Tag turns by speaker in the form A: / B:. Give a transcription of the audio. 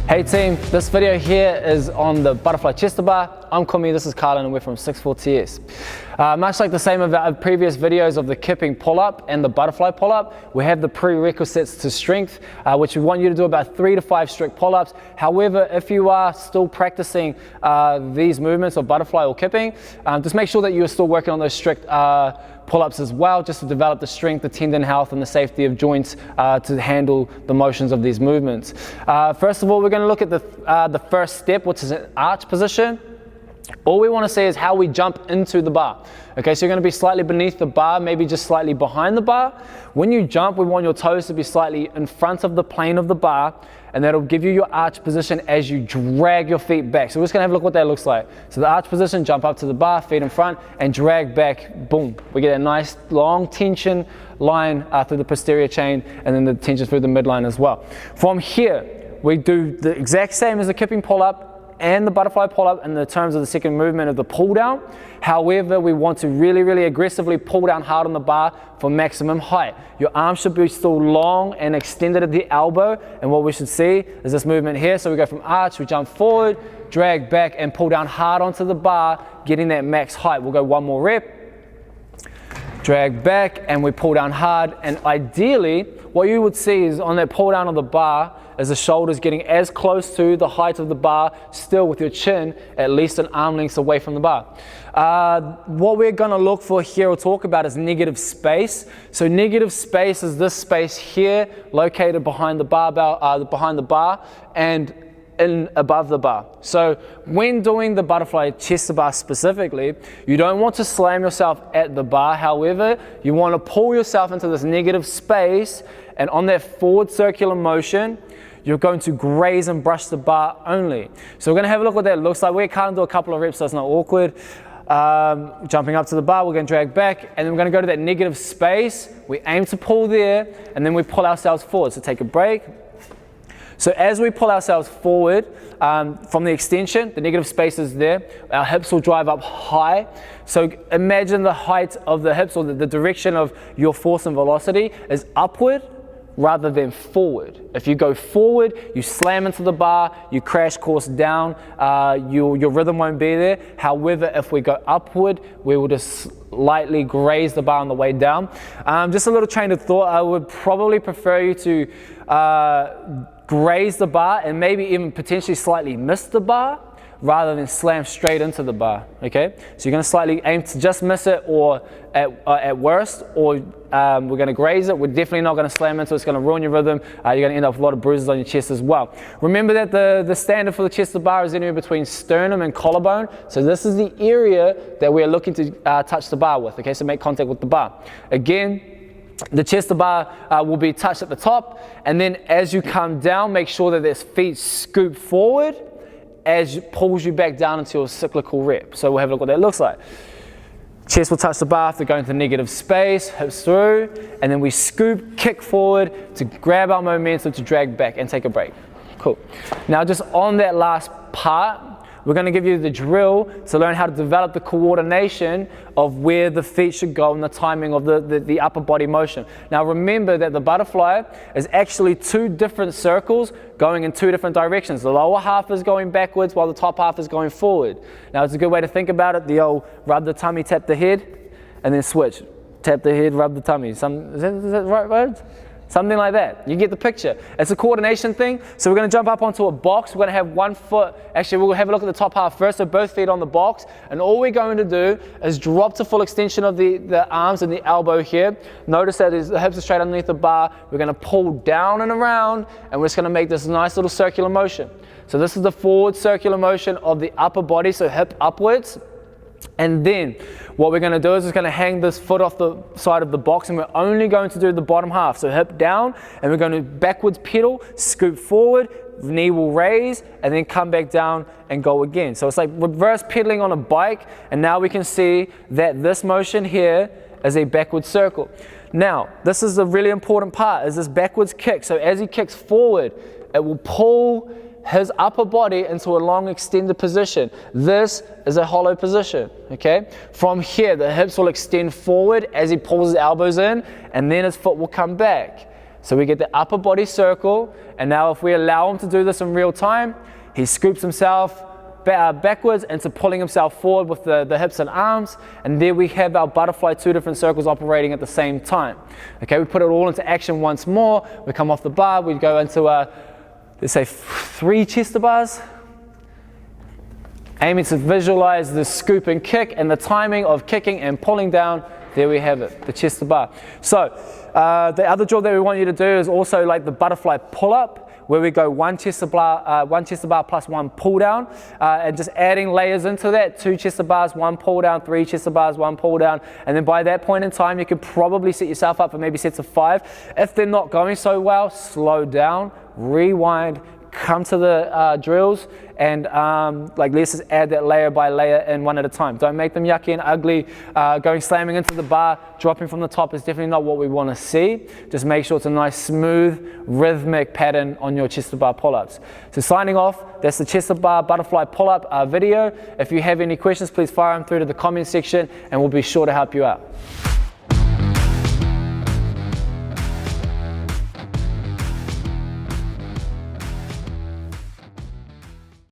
A: Hey team, this video here is on the butterfly chest bar. I'm Kumi, this is Carlin, and we're from 64TS. Much like the same of our previous videos of the kipping pull-up and the butterfly pull-up, we have the prerequisites to strength, which we want you to do about 3 to 5 strict pull-ups. However, if you are still practicing these movements of butterfly or kipping, just make sure that you're still working on those strict pull-ups as well, just to develop the strength, the tendon health, and the safety of joints to handle the motions of these movements. First of all, we're going to look at the first step, which is an arch position. All we want to see is how we jump into the bar. Okay, so you're going to be slightly beneath the bar, maybe just slightly behind the bar. When you jump, we want your toes to be slightly in front of the plane of the bar, and that'll give you your arch position as you drag your feet back. So we're just going to have a look what that looks like. So the arch position, jump up to the bar, feet in front, and drag back, boom. We get a nice long tension line through the posterior chain, and then the tension through the midline as well. From here, we do the exact same as the kipping pull-up and the butterfly pull-up in the terms of the second movement of the pull down. However, we want to really aggressively pull down hard on the bar for maximum height. Your arms should be still long and extended at the elbow, and what we should see is this movement here. So we go from arch, we jump forward, drag back, and pull down hard onto the bar, getting that max height. We'll go one more rep. Drag back, and we pull down hard, and ideally what you would see is on that pull down of the bar is the shoulders getting as close to the height of the bar, still with your chin at least an arm length away from the bar. What we're going to look for here or talk about is negative space. So negative space is this space here located behind the barbell, behind the bar, and above the bar. So when doing the butterfly chest bar specifically, you don't want to slam yourself at the bar. However, you want to pull yourself into this negative space, and on that forward circular motion, you're going to graze and brush the bar only. So we're going to have a look what that looks like. We can't do a couple of reps so it's not awkward. Jumping up to the bar, we're going to drag back, and then we're going to go to that negative space. We aim to pull there, and then we pull ourselves forward. So take a break. So as we pull ourselves forward from the extension, the negative space is there, our hips will drive up high. So imagine the height of the hips, or the direction of your force and velocity is upward rather than forward. If you go forward, you slam into the bar, you crash course down, your rhythm won't be there. However, if we go upward, we will just lightly graze the bar on the way down. Just a little train of thought, I would probably prefer you to graze the bar and maybe even potentially slightly miss the bar rather than slam straight into the bar. Okay, so you're going to slightly aim to just miss it, or at worst, or we're going to graze it. We're definitely not going to slam into it. It's going to ruin your rhythm. You're going to end up with a lot of bruises on your chest as well. Remember that the standard for the chest of the bar is anywhere between sternum and collarbone. So this is the area that we're looking to touch the bar with. Okay, so make contact with the bar. Again, the chest of the bar will be touched at the top, and then as you come down, make sure that their feet scoop forward as it pulls you back down into your cyclical rep. So we'll have a look what that looks like. Chest will touch the bar after going to negative space, hips through, and then we scoop, kick forward to grab our momentum to drag back and take a break. Cool. Now just on that last part, we're going to give you the drill to learn how to develop the coordination of where the feet should go and the timing of the upper body motion. Now remember that the butterfly is actually 2 different circles going in 2 different directions. The lower half is going backwards while the top half is going forward. Now it's a good way to think about it. The old rub the tummy, tap the head, and then switch. Tap the head, rub the tummy. Is that right words? Something like that. You get the picture. It's a coordination thing. So we're going to jump up onto a box. We're going to have one foot. Actually, we'll have a look at the top half first. So both feet on the box. And all we're going to do is drop to full extension of the arms and the elbow here. Notice that the hips are straight underneath the bar. We're going to pull down and around. And we're just going to make this nice little circular motion. So this is the forward circular motion of the upper body. So hip upwards. And then what we're going to do is we're going to hang this foot off the side of the box, and we're only going to do the bottom half. So hip down, and we're going to backwards pedal, scoop forward, knee will raise, and then come back down and go again. So it's like reverse pedaling on a bike, and now we can see that this motion here is a backward circle. Now, this is the really important part, is this backwards kick. So as he kicks forward, it will pull his upper body into a long extended position. This is a hollow position, okay? From here, the hips will extend forward as he pulls his elbows in, and then his foot will come back. So we get the upper body circle, and now if we allow him to do this in real time, he scoops himself backwards into pulling himself forward with the hips and arms, and there we have our butterfly, 2 different circles operating at the same time. Okay, we put it all into action once more. We come off the bar, we go into let's say 3 chest bars, aiming to visualize the scoop and kick and the timing of kicking and pulling down. There we have it, the chest to bar. So the other drill that we want you to do is also like the butterfly pull-up, where we go 1 chest to bar plus 1 pull down, and just adding layers into that. 2 chest to bars, 1 pull down, 3 chest to bars, 1 pull down, and then by that point in time, you can probably set yourself up for maybe sets of 5. If they're not going so well, slow down, rewind, come to the drills, and like let's just add that layer by layer in one at a time. Don't make them yucky and ugly. Going slamming into the bar, dropping from the top is definitely not what we want to see. Just make sure it's a nice smooth rhythmic pattern on your chest to bar pull-ups. So signing off, that's the chest to bar butterfly pull-up video. If you have any questions, please fire them through to the comment section and we'll be sure to help you out.